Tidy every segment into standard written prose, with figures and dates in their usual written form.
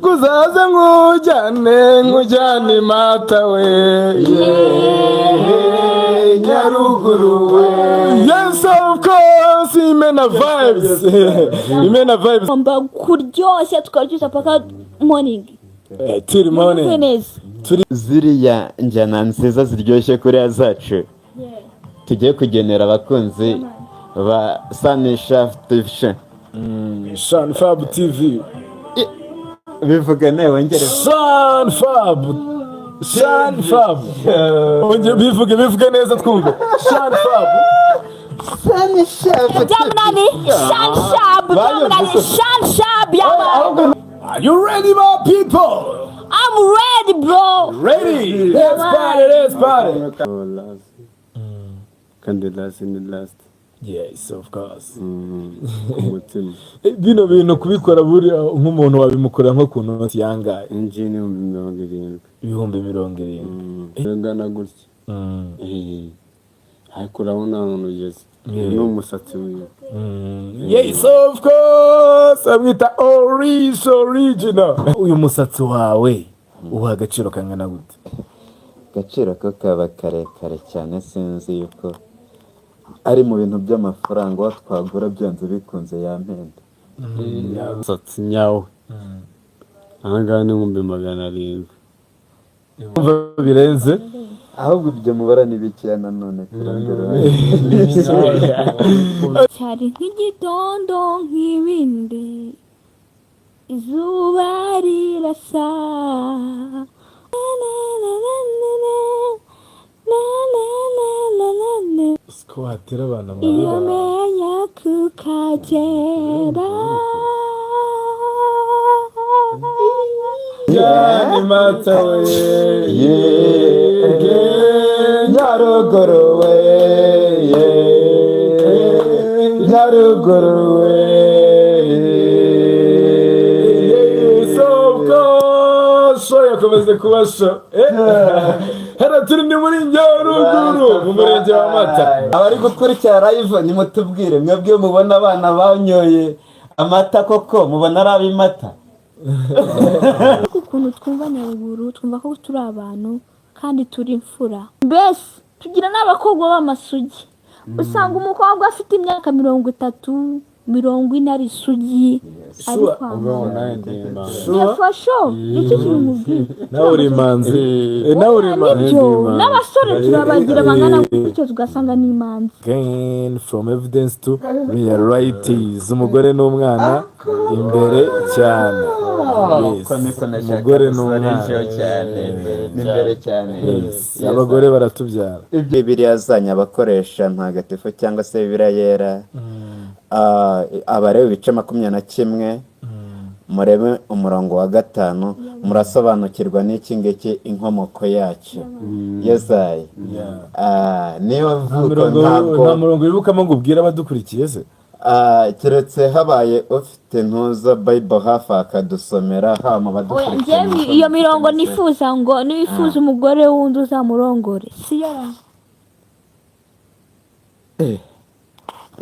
kuzaze nkujyane mata we Nyaruguru we. Yes of course, Imena vibes. Imena vibes. Mba kuryoshya tukaryoshya paka morning. Till morning. Ziriya njyana nziza ziryoshye kuri zacu. Tugiye kugenera abakunzi ba RasgisekeTvshow. Fab TV. Bivuga nawe wongere. Fab. Bivuge neza twumve. Fab. Jamnani, Shab. Are you ready, my people? I'm ready, bro. Ready. Let's party. Can the last. Yes, of course. Umutima. Bino bintu kubikora buri nk'umuntu wabimukorera nko kuntu yangaye. Engine 70. Ibihumbi 70. Ngana gutya. Ariko urabona umuntu ugeze. N'umusatsi wiwe. Yes, of course. Amwita original. Uyu musatsi wawe uha agaciro kangana gute? Agaciro ko kaba karekare cyane, sinzi yuko ari mu bintu by'amafaranga watwagura byanze bikunze yampenda. Musatsi nyawe. Ahangana n'ibihumbi 700. Umva birenze. Ahubwo ibyo mubara ni bike nanone kurangara. Cyari nk'igitondo nk'ibindi. Izuba rirasa. Squatira abana iyo menya kukagera. Nyani mata we Nyaruguru we Nyaruguru we. So yakomeze kubasha. Hera turi ni muri Nyaruguru mu murenge wa Mata. Abari gukurikira live nimutubwire mwebwe mubona abana banyoye amata koko mubona ari abimata. Ukuntu twumva Nyaruguru twumva ko turi abantu kandi turi imfura. Mbese tugira n'abakobwa b'amasugi. Usanga umukobwa afite imyaka 30, 40 ari isugi. Ariko yafasho nicyo kintu nawe uri manzi. n'abasore turabagira bangana gutyo tugasanga ni imanzi. Gain from evidence to realities. Umugore n'umwana imbere cyane. Umugore n'umwana imbere cyane. Abagore baratubyara. Ibyo Bibiliya zanya abakoresha ntagatifu cyangwa se Bibiliya yera. Abarewe ibice 21 murebe umurongo wa 5 murasobanukirwa n'iki ngiki inkomoko yacyo. Yesayi niyo vuko nta murongo yibukamo ngo ubwire abadukurikiye se. Keretse habaye ufite ntuza Bible hafi akadusomera hama badukurikiye. Iyo mirongo nifuza ngo nifuza umugore wundi uzamurongore siyo.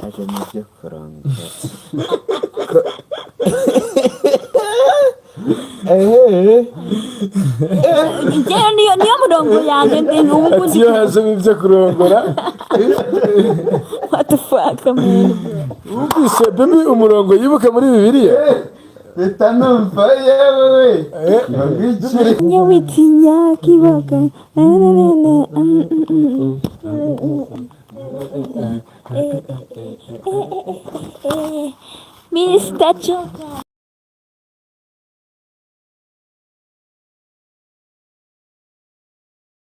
Aje mujye kuranga. Niyo murongo yanjye ndi iyo haje ibyo kurongora. What the fuck man. Ubise baby umurongo yibuka muri Bibiliya. Bitanumva yewe. Nyawitinya kibaga. Mr. Choka.